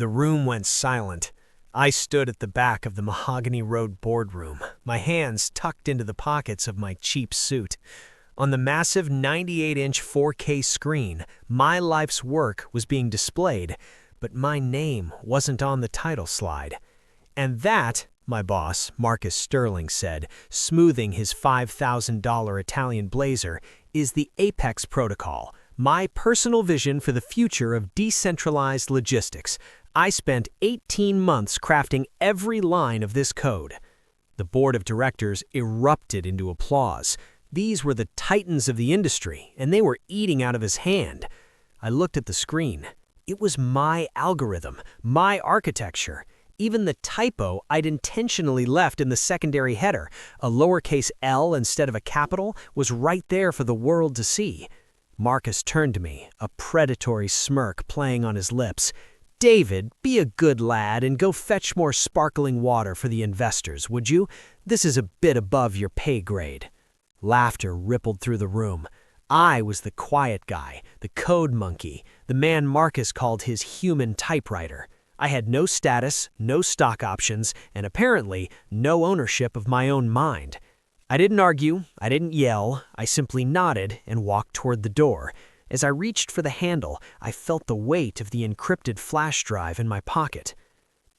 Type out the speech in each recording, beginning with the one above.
The room went silent. I stood at the back of the Mahogany Road boardroom, my hands tucked into the pockets of my cheap suit. On the massive 98-inch 4K screen, my life's work was being displayed, but my name wasn't on the title slide. And that, my boss, Marcus Sterling, said, smoothing his $5,000 Italian blazer, is the Apex Protocol, my personal vision for the future of decentralized logistics. I spent 18 months crafting every line of this code. The board of directors erupted into applause. These were the titans of the industry, and they were eating out of his hand. I looked at the screen. It was my algorithm, my architecture. Even the typo I'd intentionally left in the secondary header, a lowercase l instead of a capital, was right there for the world to see. Marcus turned to me, a predatory smirk playing on his lips. "David, be a good lad and go fetch more sparkling water for the investors, would you? This is a bit above your pay grade." Laughter rippled through the room. I was the quiet guy, the code monkey, the man Marcus called his human typewriter. I had no status, no stock options, and apparently no ownership of my own mind. I didn't argue, I didn't yell, I simply nodded and walked toward the door. As I reached for the handle, I felt the weight of the encrypted flash drive in my pocket.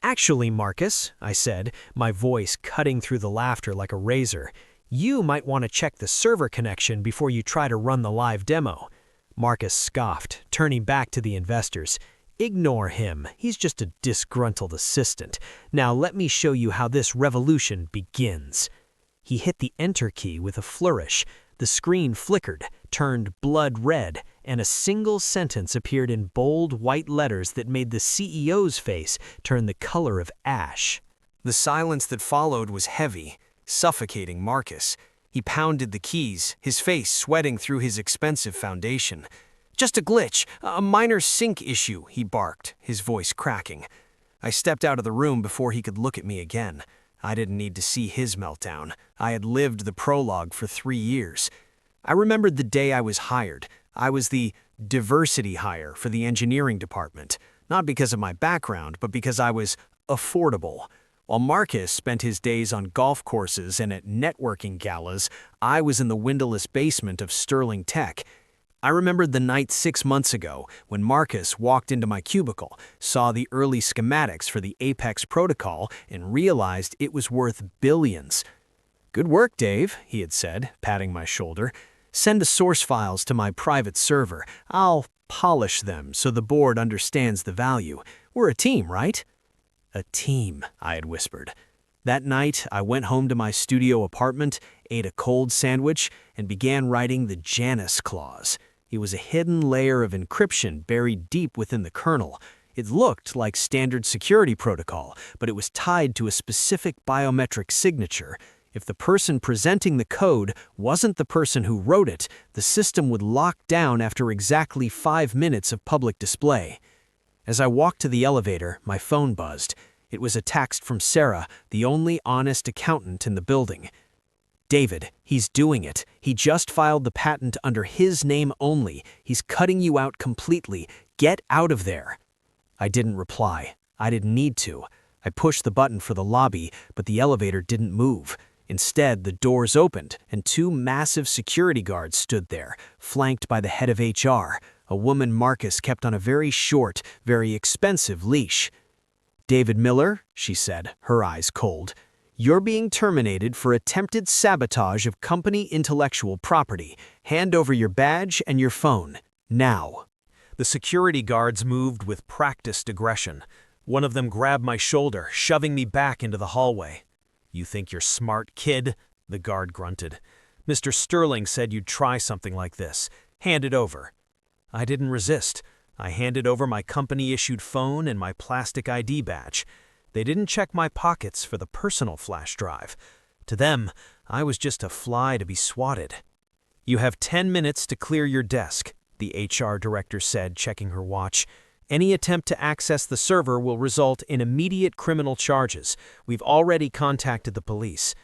"Actually, Marcus," I said, my voice cutting through the laughter like a razor, "you might want to check the server connection before you try to run the live demo." Marcus scoffed, turning back to the investors. "Ignore him, he's just a disgruntled assistant. Now let me show you how this revolution begins." He hit the enter key with a flourish. The screen flickered, turned blood red, and a single sentence appeared in bold white letters that made the CEO's face turn the color of ash. The silence that followed was heavy, suffocating Marcus. He pounded the keys, his face sweating through his expensive foundation. "Just a glitch, a minor sync issue," he barked, his voice cracking. I stepped out of the room before he could look at me again. I didn't need to see his meltdown. I had lived the prologue for 3 years. I remembered the day I was hired. I was the diversity hire for the engineering department, not because of my background, but because I was affordable. While Marcus spent his days on golf courses and at networking galas, I was in the windowless basement of Sterling Tech. I remembered the night 6 months ago when Marcus walked into my cubicle, saw the early schematics for the Apex Protocol, and realized it was worth billions. "Good work, Dave," he had said, patting my shoulder. "Send the source files to my private server. I'll polish them so the board understands the value. We're a team, right?" "A team," I had whispered. That night, I went home to my studio apartment, ate a cold sandwich, and began writing the Janus clause. It was a hidden layer of encryption buried deep within the kernel. It looked like standard security protocol, but it was tied to a specific biometric signature. If the person presenting the code wasn't the person who wrote it, the system would lock down after exactly 5 minutes of public display. As I walked to the elevator, my phone buzzed. It was a text from Sarah, the only honest accountant in the building. "David, he's doing it. He just filed the patent under his name only. He's cutting you out completely. Get out of there." I didn't reply. I didn't need to. I pushed the button for the lobby, but the elevator didn't move. Instead, the doors opened, and 2 massive security guards stood there, flanked by the head of HR, a woman Marcus kept on a very short, very expensive leash. "David Miller," she said, her eyes cold, "you're being terminated for attempted sabotage of company intellectual property. Hand over your badge and your phone, now." The security guards moved with practiced aggression. One of them grabbed my shoulder, shoving me back into the hallway. "You think you're smart, kid?" the guard grunted. "Mr. Sterling said you'd try something like this. Hand it over." I didn't resist. I handed over my company-issued phone and my plastic ID badge. They didn't check my pockets for the personal flash drive. To them, I was just a fly to be swatted. "You have 10 minutes to clear your desk," the HR director said, checking her watch. "Any attempt to access the server will result in immediate criminal charges. We've already contacted the police."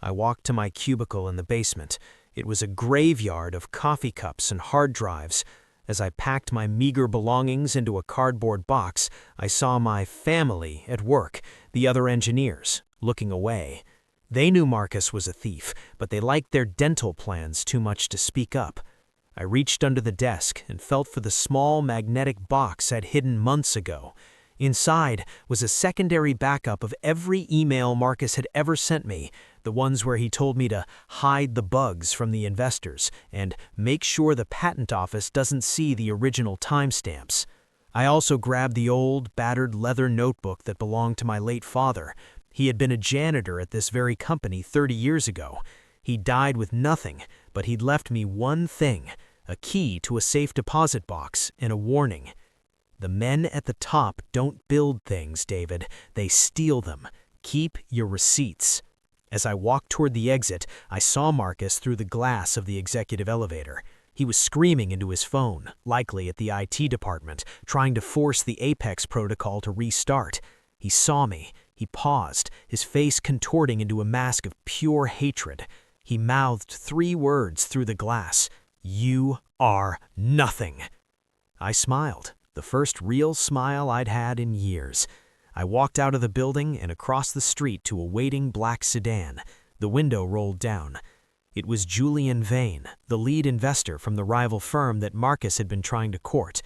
I walked to my cubicle in the basement. It was a graveyard of coffee cups and hard drives. As I packed my meager belongings into a cardboard box, I saw my family at work, the other engineers, looking away. They knew Marcus was a thief, but they liked their dental plans too much to speak up. I reached under the desk and felt for the small magnetic box I'd hidden months ago. Inside was a secondary backup of every email Marcus had ever sent me, the ones where he told me to hide the bugs from the investors and make sure the patent office doesn't see the original timestamps. I also grabbed the old, battered leather notebook that belonged to my late father. He had been a janitor at this very company 30 years ago. He died with nothing, but he'd left me one thing, a key to a safe deposit box and a warning. The men at the top don't build things, David. They steal them. Keep your receipts. As I walked toward the exit, I saw Marcus through the glass of the executive elevator. He was screaming into his phone, likely at the IT department, trying to force the Apex protocol to restart. He saw me. He paused, his face contorting into a mask of pure hatred. He mouthed 3 words through the glass. "You are nothing." I smiled, the first real smile I'd had in years. I walked out of the building and across the street to a waiting black sedan. The window rolled down. It was Julian Vane, the lead investor from the rival firm that Marcus had been trying to court.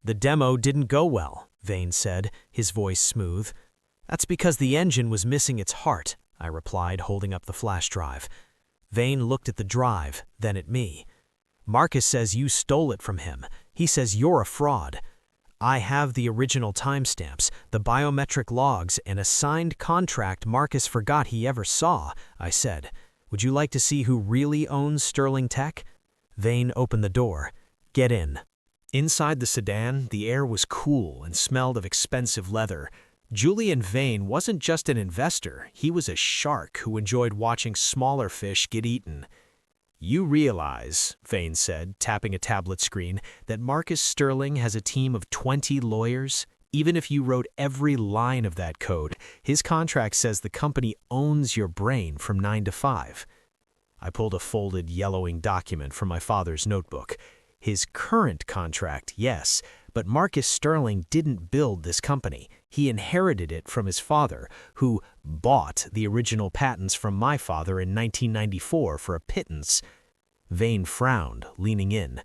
"The demo didn't go well," Vane said, his voice smooth. "That's because the engine was missing its heart," I replied, holding up the flash drive. Vane looked at the drive, then at me. "Marcus says you stole it from him. He says you're a fraud." "I have the original timestamps, the biometric logs, and a signed contract Marcus forgot he ever saw," I said. "Would you like to see who really owns Sterling Tech?" Vane opened the door. "Get in." Inside the sedan, the air was cool and smelled of expensive leather. Julian Vane wasn't just an investor, he was a shark who enjoyed watching smaller fish get eaten. "You realize," Vane said, tapping a tablet screen, "that Marcus Sterling has a team of 20 lawyers? Even if you wrote every line of that code, his contract says the company owns your brain from 9 to 5. I pulled a folded, yellowing document from my father's notebook. His current contract, yes, but Marcus Sterling didn't build this company. He inherited it from his father, who bought the original patents from my father in 1994 for a pittance. Vane frowned, leaning in.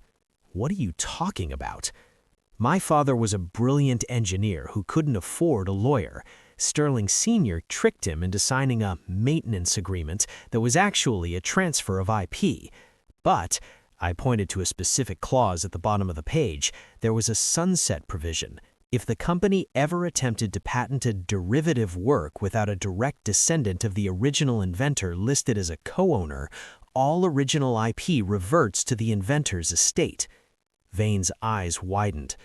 "What are you talking about?" "My father was a brilliant engineer who couldn't afford a lawyer. Sterling Sr. tricked him into signing a maintenance agreement that was actually a transfer of IP. But," I pointed to a specific clause at the bottom of the page, "there was a sunset provision. If the company ever attempted to patent a derivative work without a direct descendant of the original inventor listed as a co-owner, all original IP reverts to the inventor's estate." Vane's eyes widened.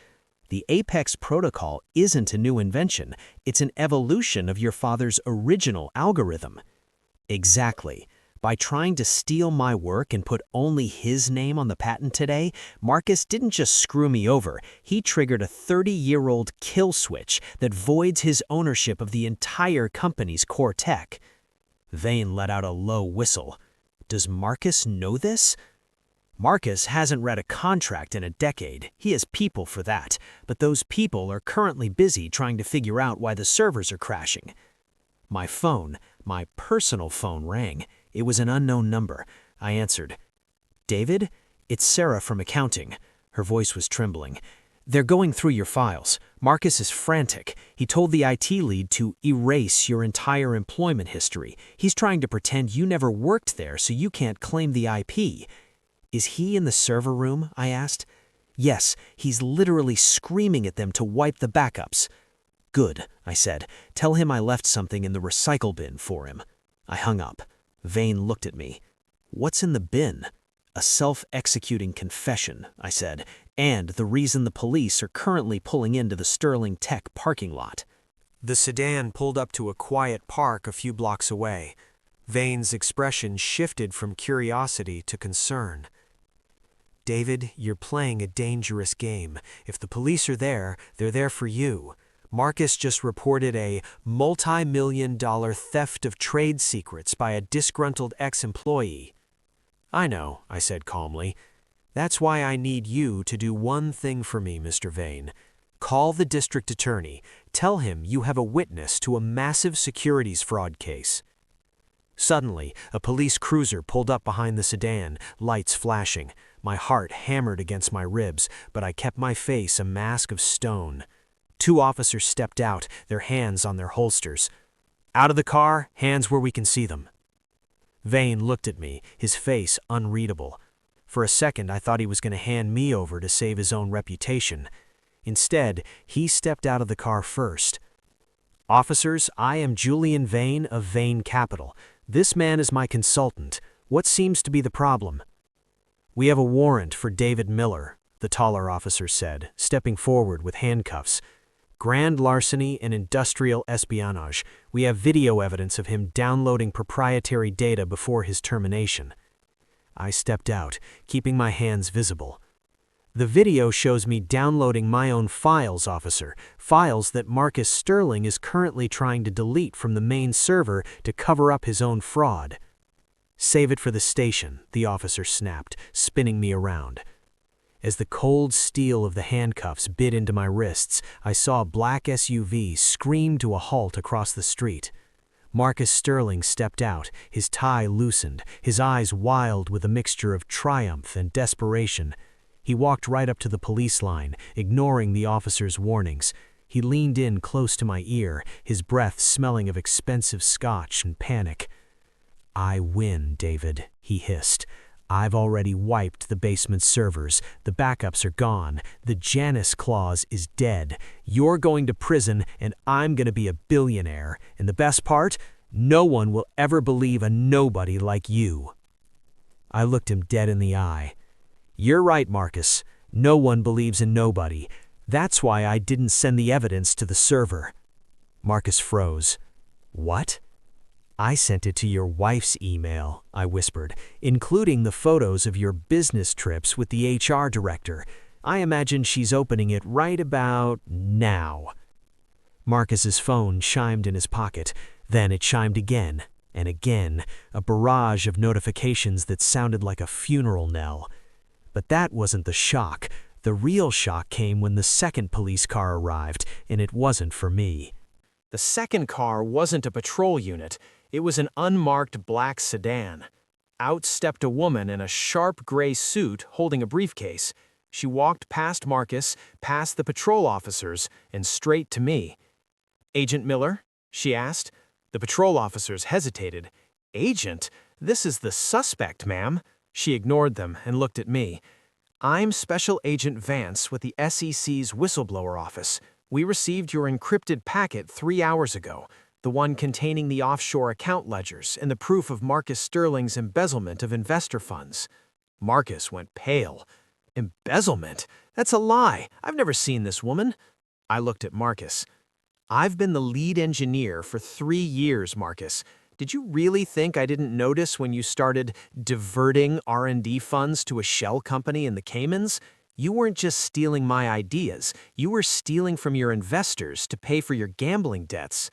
"The Apex protocol isn't a new invention. It's an evolution of your father's original algorithm." "Exactly. By trying to steal my work and put only his name on the patent today, Marcus didn't just screw me over, he triggered a 30-year-old kill switch that voids his ownership of the entire company's core tech." Vane let out a low whistle. "Does Marcus know this?" "Marcus hasn't read a contract in a decade. He has people for that, but those people are currently busy trying to figure out why the servers are crashing." My phone, my personal phone, rang. It was an unknown number. I answered. "David, it's Sarah from accounting." Her voice was trembling. "They're going through your files. Marcus is frantic. He told the IT lead to erase your entire employment history. He's trying to pretend you never worked there so you can't claim the IP." "Is he in the server room?" I asked. "Yes, he's literally screaming at them to wipe the backups." "Good," I said. "Tell him I left something in the recycle bin for him." I hung up. Vane looked at me. "What's in the bin?" "A self-executing confession," I said, "and the reason the police are currently pulling into the Sterling Tech parking lot." The sedan pulled up to a quiet park a few blocks away. Vane's expression shifted from curiosity to concern. "David, you're playing a dangerous game. If the police are there, they're there for you. Marcus just reported a multi-million-dollar theft of trade secrets by a disgruntled ex-employee." "I know," I said calmly. That's why I need you to do one thing for me, Mr. Vane. Call the district attorney. Tell him you have a witness to a massive securities fraud case. Suddenly, a police cruiser pulled up behind the sedan, lights flashing. My heart hammered against my ribs, but I kept my face a mask of stone. 2 officers stepped out, their hands on their holsters. Out of the car, hands where we can see them. Vane looked at me, his face unreadable. For a second, I thought he was going to hand me over to save his own reputation. Instead, he stepped out of the car first. Officers, I am Julian Vane of Vane Capital. This man is my consultant. What seems to be the problem? We have a warrant for David Miller, the taller officer said, stepping forward with handcuffs. Grand larceny and industrial espionage. We have video evidence of him downloading proprietary data before his termination. I stepped out, keeping my hands visible. The video shows me downloading my own files, officer, files that Marcus Sterling is currently trying to delete from the main server to cover up his own fraud. Save it for the station, the officer snapped, spinning me around. As the cold steel of the handcuffs bit into my wrists, I saw a black SUV scream to a halt across the street. Marcus Sterling stepped out, his tie loosened, his eyes wild with a mixture of triumph and desperation. He walked right up to the police line, ignoring the officer's warnings. He leaned in close to my ear, his breath smelling of expensive scotch and panic. "I win, David," he hissed. "I've already wiped the basement servers. The backups are gone. The Janus clause is dead. You're going to prison, and I'm going to be a billionaire. And the best part? No one will ever believe a nobody like you." I looked him dead in the eye. "You're right, Marcus. No one believes in nobody. That's why I didn't send the evidence to the server." Marcus froze. "What?" "I sent it to your wife's email," I whispered, "including the photos of your business trips with the HR director. I imagine she's opening it right about now." Marcus's phone chimed in his pocket. Then it chimed again and again, a barrage of notifications that sounded like a funeral knell. But that wasn't the shock. The real shock came when the second police car arrived, and it wasn't for me. The second car wasn't a patrol unit. It was an unmarked black sedan. Out stepped a woman in a sharp gray suit holding a briefcase. She walked past Marcus, past the patrol officers, and straight to me. "Agent Miller?" she asked. The patrol officers hesitated. "Agent? This is the suspect, ma'am." She ignored them and looked at me. "I'm Special Agent Vance with the SEC's whistleblower office. We received your encrypted packet 3 hours ago, the one containing the offshore account ledgers and the proof of Marcus Sterling's embezzlement of investor funds." Marcus went pale. "Embezzlement? That's a lie. I've never seen this woman." I looked at Marcus. "I've been the lead engineer for 3 years, Marcus. Did you really think I didn't notice when you started diverting R&D funds to a shell company in the Caymans? You weren't just stealing my ideas. You were stealing from your investors to pay for your gambling debts."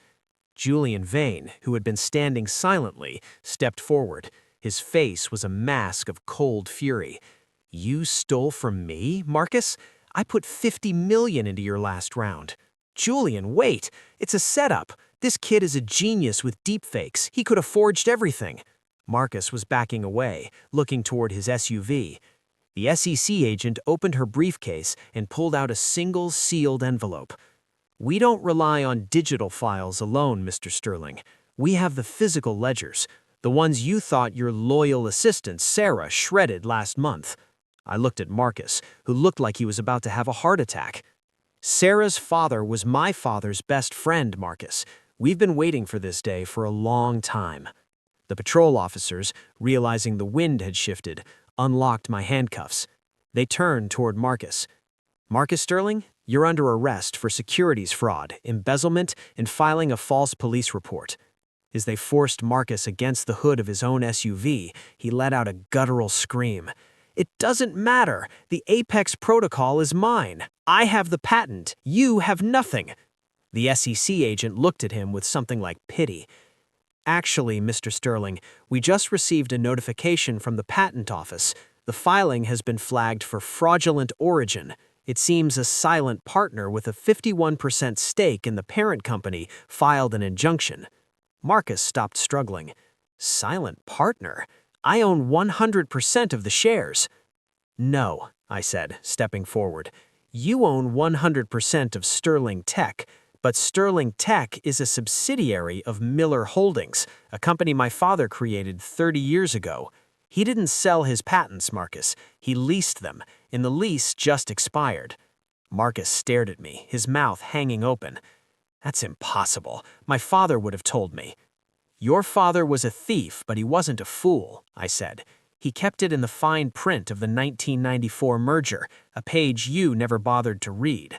Julian Vane, who had been standing silently, stepped forward. His face was a mask of cold fury. "You stole from me, Marcus? I put $50 million into your last round." "Julian, wait! It's a setup. This kid is a genius with deepfakes. He could have forged everything." Marcus was backing away, looking toward his SUV. The SEC agent opened her briefcase and pulled out a single sealed envelope. "We don't rely on digital files alone, Mr. Sterling. We have the physical ledgers, the ones you thought your loyal assistant, Sarah, shredded last month." I looked at Marcus, who looked like he was about to have a heart attack. "Sarah's father was my father's best friend, Marcus. We've been waiting for this day for a long time." The patrol officers, realizing the wind had shifted, unlocked my handcuffs. They turned toward Marcus. "Marcus Sterling, you're under arrest for securities fraud, embezzlement, and filing a false police report." As they forced Marcus against the hood of his own SUV, he let out a guttural scream. "It doesn't matter. The Apex protocol is mine. I have the patent. You have nothing." The SEC agent looked at him with something like pity. "Actually, Mr. Sterling, we just received a notification from the patent office. The filing has been flagged for fraudulent origin. It seems a silent partner with a 51% stake in the parent company filed an injunction. Marcus stopped struggling. Silent partner? I own 100% of the shares. No, I said, stepping forward. You own 100% of Sterling Tech, but Sterling Tech is a subsidiary of Miller Holdings, a company my father created 30 years ago. He didn't sell his patents, Marcus. He leased them, and the lease just expired. Marcus stared at me, his mouth hanging open. That's impossible. My father would have told me. Your father was a thief, but he wasn't a fool, I said. He kept it in the fine print of the 1994 merger, a page you never bothered to read.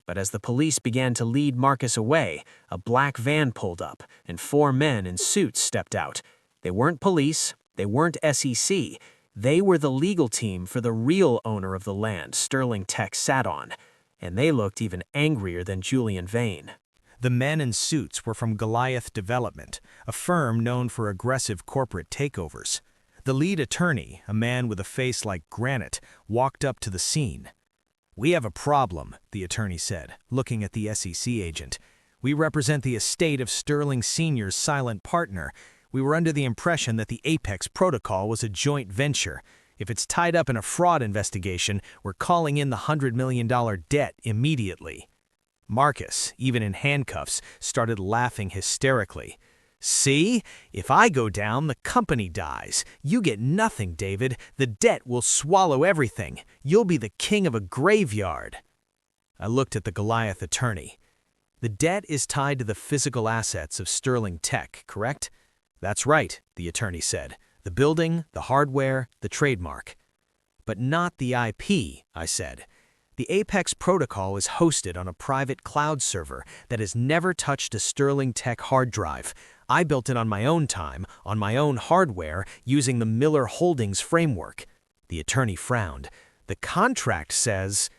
But as the police began to lead Marcus away, a black van pulled up, and 4 men in suits stepped out. They weren't police, they weren't SEC. They were the legal team for the real owner of the land Sterling Tech sat on, and they looked even angrier than Julian Vane. The men in suits were from Goliath Development, a firm known for aggressive corporate takeovers. The lead attorney, a man with a face like granite, walked up to the scene. "We have a problem," the attorney said, looking at the SEC agent. "We represent the estate of Sterling Sr.'s silent partner. We were under the impression that the Apex Protocol was a joint venture. If it's tied up in a fraud investigation, we're calling in the $100 million debt immediately." Marcus, even in handcuffs, started laughing hysterically. "See? If I go down, the company dies. You get nothing, David. The debt will swallow everything. You'll be the king of a graveyard." I looked at the Goliath attorney. "The debt is tied to the physical assets of Sterling Tech, correct?" "That's right," the attorney said. "The building, the hardware, the trademark." "But not the IP," I said. "The Apex Protocol is hosted on a private cloud server that has never touched a Sterling Tech hard drive. I built it on my own time, on my own hardware, using the Miller Holdings framework." The attorney frowned. The contract says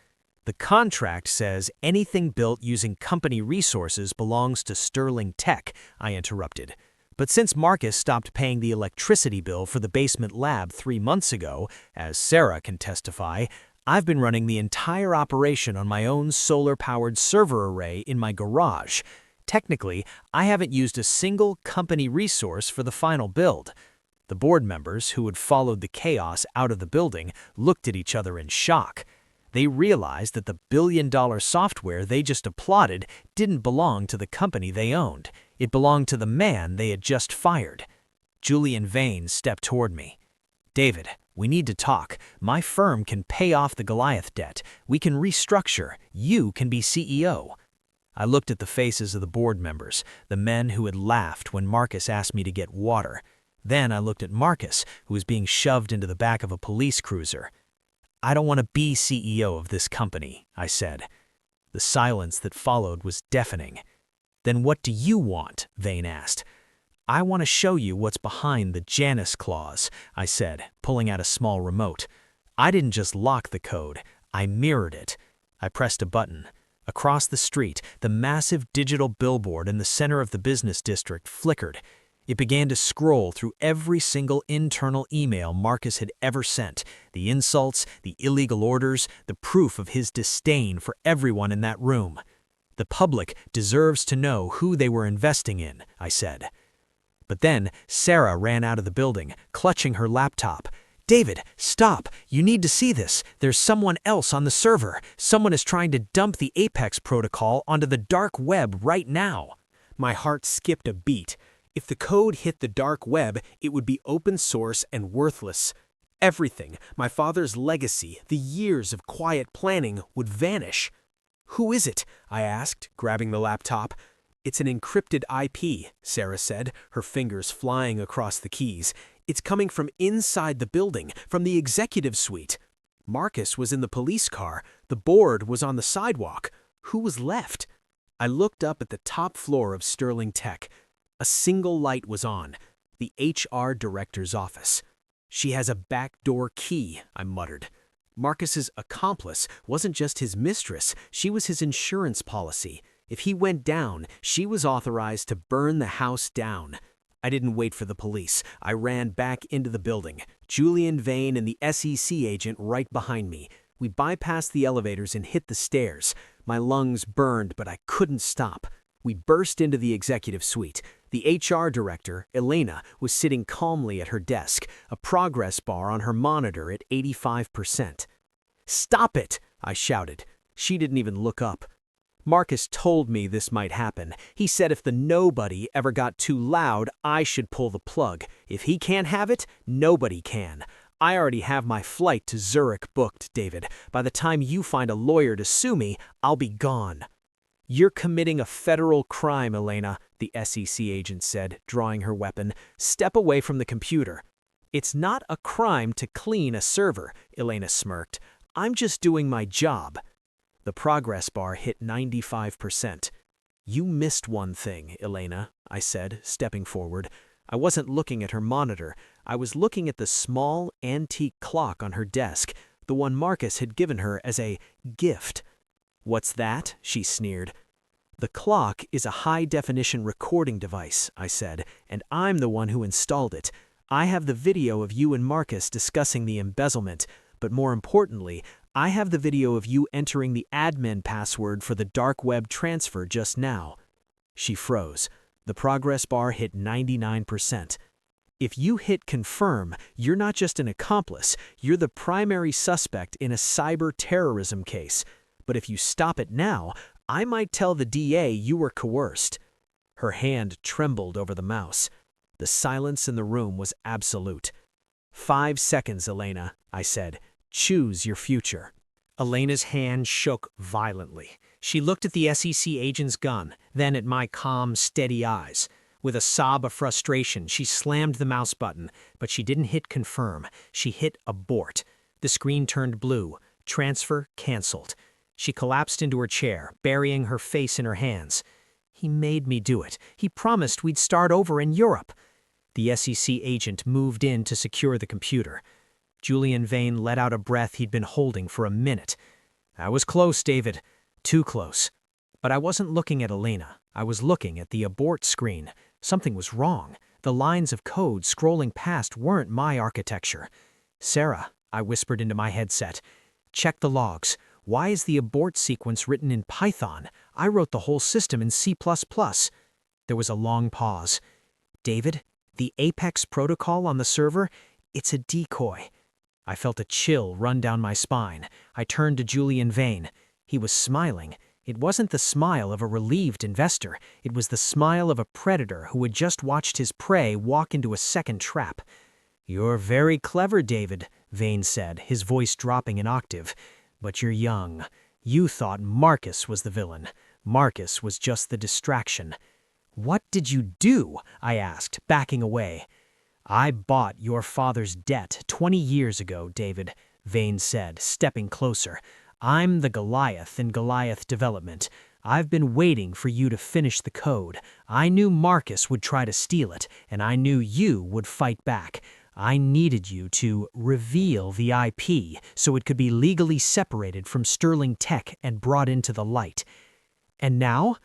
anything built using company resources belongs to Sterling Tech," I interrupted. "But since Marcus stopped paying the electricity bill for the basement lab 3 months ago, as Sarah can testify, I've been running the entire operation on my own solar-powered server array in my garage. Technically, I haven't used a single company resource for the final build." The board members, who had followed the chaos out of the building, looked at each other in shock. They realized that the billion-dollar software they just applauded didn't belong to the company they owned. It belonged to the man they had just fired. Julian Vane stepped toward me. "David, we need to talk. My firm can pay off the Goliath debt. We can restructure. You can be CEO." I looked at the faces of the board members, the men who had laughed when Marcus asked me to get water. Then I looked at Marcus, who was being shoved into the back of a police cruiser. "I don't want to be CEO of this company," I said. The silence that followed was deafening. "Then what do you want?" Vane asked. "I want to show you what's behind the Janus clause," I said, pulling out a small remote. I didn't just lock the code, I mirrored it. I pressed a button. Across the street, the massive digital billboard in the center of the business district flickered. It began to scroll through every single internal email Marcus had ever sent, the insults, the illegal orders, the proof of his disdain for everyone in that room. "The public deserves to know who they were investing in," I said. But then Sarah ran out of the building, clutching her laptop. "David, stop! You need to see this. There's someone else on the server. Someone is trying to dump the Apex Protocol onto the dark web right now." My heart skipped a beat. If the code hit the dark web, it would be open source and worthless. Everything, my father's legacy, the years of quiet planning, would vanish. "Who is it?" I asked, grabbing the laptop. "It's an encrypted IP," Sarah said, her fingers flying across the keys. "It's coming from inside the building, from the executive suite." Marcus was in the police car. The board was on the sidewalk. Who was left? I looked up at the top floor of Sterling Tech. A single light was on, the HR director's office. "She has a backdoor key," I muttered. Marcus's accomplice wasn't just his mistress, she was his insurance policy. If he went down, she was authorized to burn the house down. I didn't wait for the police. I ran back into the building. Julian Vane and the SEC agent right behind me. We bypassed the elevators and hit the stairs. My lungs burned, but I couldn't stop. We burst into the executive suite. The HR director, Elena, was sitting calmly at her desk, a progress bar on her monitor at 85%. "Stop it!" I shouted. She didn't even look up. Marcus told me this might happen. He said if the nobody ever got too loud, I should pull the plug. If he can't have it, nobody can. I already have my flight to Zurich booked, David. By the time you find a lawyer to sue me, I'll be gone. "You're committing a federal crime, Elena," the SEC agent said, drawing her weapon. "Step away from the computer." "It's not a crime to clean a server," Elena smirked. "I'm just doing my job." The progress bar hit 95%. "You missed one thing, Elena," I said, stepping forward. I wasn't looking at her monitor. I was looking at the small, antique clock on her desk, the one Marcus had given her as a gift. "What's that?" she sneered. "The clock is a high-definition recording device," I said, "and I'm the one who installed it. I have the video of you and Marcus discussing the embezzlement, but more importantly, I have the video of you entering the admin password for the dark web transfer just now." She froze. The progress bar hit 99%. "If you hit confirm, you're not just an accomplice, you're the primary suspect in a cyber terrorism case. But if you stop it now, I might tell the DA you were coerced." Her hand trembled over the mouse. The silence in the room was absolute. 5 seconds, Elena," I said. "Choose your future." Elena's hand shook violently. She looked at the SEC agent's gun, then at my calm, steady eyes. With a sob of frustration, she slammed the mouse button, but she didn't hit confirm. She hit abort. The screen turned blue. Transfer canceled. She collapsed into her chair, burying her face in her hands. "He made me do it. He promised we'd start over in Europe." The SEC agent moved in to secure the computer. Julian Vane let out a breath he'd been holding for a minute. "That was close, David. Too close." But I wasn't looking at Elena. I was looking at the abort screen. Something was wrong. The lines of code scrolling past weren't my architecture. "Sarah," I whispered into my headset, "check the logs. Why is the abort sequence written in Python? I wrote the whole system in C++. There was a long pause. "David, the Apex protocol on the server, it's a decoy." I felt a chill run down my spine. I turned to Julian Vane. He was smiling. It wasn't the smile of a relieved investor. It was the smile of a predator who had just watched his prey walk into a second trap. "You're very clever, David," Vane said, his voice dropping an octave. "But you're young. You thought Marcus was the villain. Marcus was just the distraction." "What did you do?" I asked, backing away. "I bought your father's debt 20 years ago, David," Vane said, stepping closer. "I'm the Goliath in Goliath development. I've been waiting for you to finish the code. I knew Marcus would try to steal it, and I knew you would fight back. I needed you to reveal the IP so it could be legally separated from Sterling Tech and brought into the light. And now?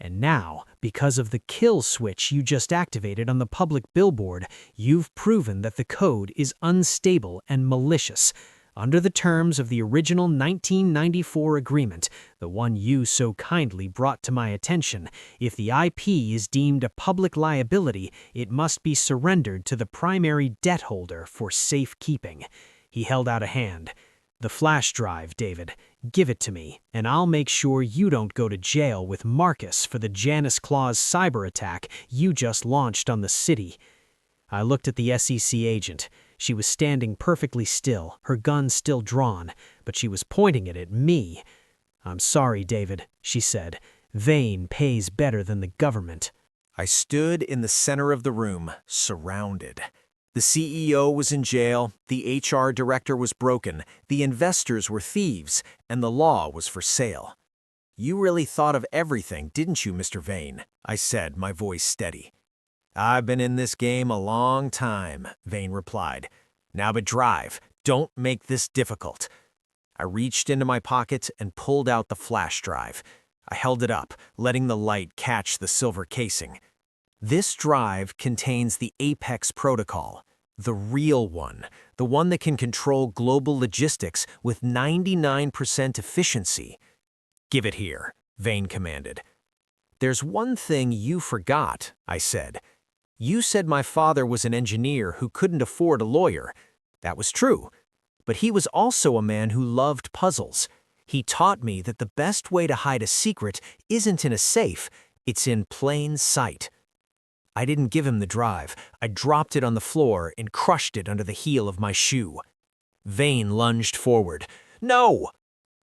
And now, because of the kill switch you just activated on the public billboard, you've proven that the code is unstable and malicious. Under the terms of the original 1994 agreement, the one you so kindly brought to my attention, if the IP is deemed a public liability, it must be surrendered to the primary debt holder for safekeeping." He held out a hand. "The flash drive, David. Give it to me, and I'll make sure you don't go to jail with Marcus for the Janus Claus cyber attack you just launched on the city." I looked at the SEC agent. She was standing perfectly still, her gun still drawn, but she was pointing it at me. "I'm sorry, David," she said. "Vane pays better than the government." I stood in the center of the room, surrounded. The CEO was in jail, the HR director was broken, the investors were thieves, and the law was for sale. "You really thought of everything, didn't you, Mr. Vane?" I said, my voice steady. "I've been in this game a long time," Vane replied. "Now but drive. Don't make this difficult." I reached into my pocket and pulled out the flash drive. I held it up, letting the light catch the silver casing. This drive contains the Apex protocol, the real one, the one that can control global logistics with 99% efficiency. Give it here, Vane commanded. There's one thing you forgot, I said. You said my father was an engineer who couldn't afford a lawyer. That was true. But he was also a man who loved puzzles. He taught me that the best way to hide a secret isn't in a safe, it's in plain sight. I didn't give him the drive. I dropped it on the floor and crushed it under the heel of my shoe. Vane lunged forward. No!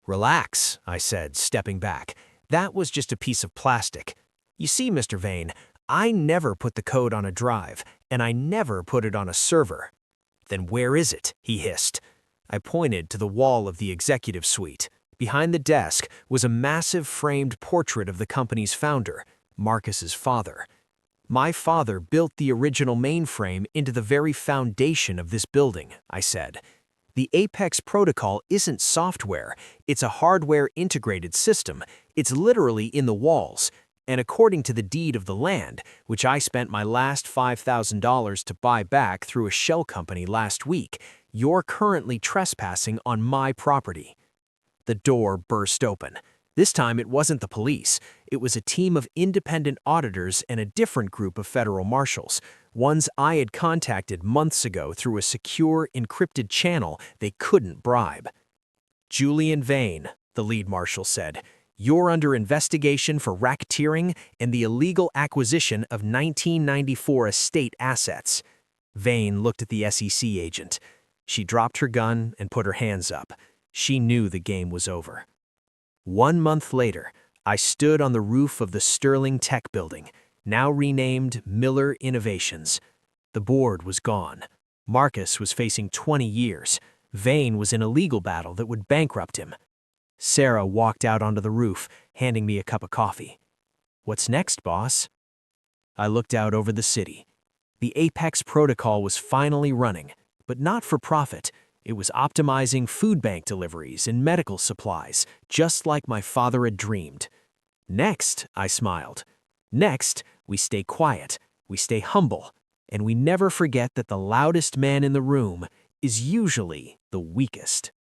Relax, I said, stepping back. That was just a piece of plastic. You see, Mr. Vane, I never put the code on a drive, and I never put it on a server. Then where is it? He hissed. I pointed to the wall of the executive suite. Behind the desk was a massive framed portrait of the company's founder, Marcus's father. My father built the original mainframe into the very foundation of this building, I said. The Apex protocol isn't software, it's a hardware-integrated system. It's literally in the walls. And according to the deed of the land, which I spent my last $5,000 to buy back through a shell company last week, you're currently trespassing on my property. The door burst open. This time it wasn't the police. It was a team of independent auditors and a different group of federal marshals, ones I had contacted months ago through a secure, encrypted channel they couldn't bribe. Julian Vane, the lead marshal said, you're under investigation for racketeering and the illegal acquisition of 1994 estate assets. Vane looked at the SEC agent. She dropped her gun and put her hands up. She knew the game was over. 1 month later, I stood on the roof of the Sterling Tech building, now renamed Miller Innovations. The board was gone. Marcus was facing 20 years. Vane was in a legal battle that would bankrupt him. Sarah walked out onto the roof, handing me a cup of coffee. What's next, boss? I looked out over the city. The Apex protocol was finally running, but not for profit. It was optimizing food bank deliveries and medical supplies, just like my father had dreamed. Next, I smiled. Next, we stay quiet, we stay humble, and we never forget that the loudest man in the room is usually the weakest.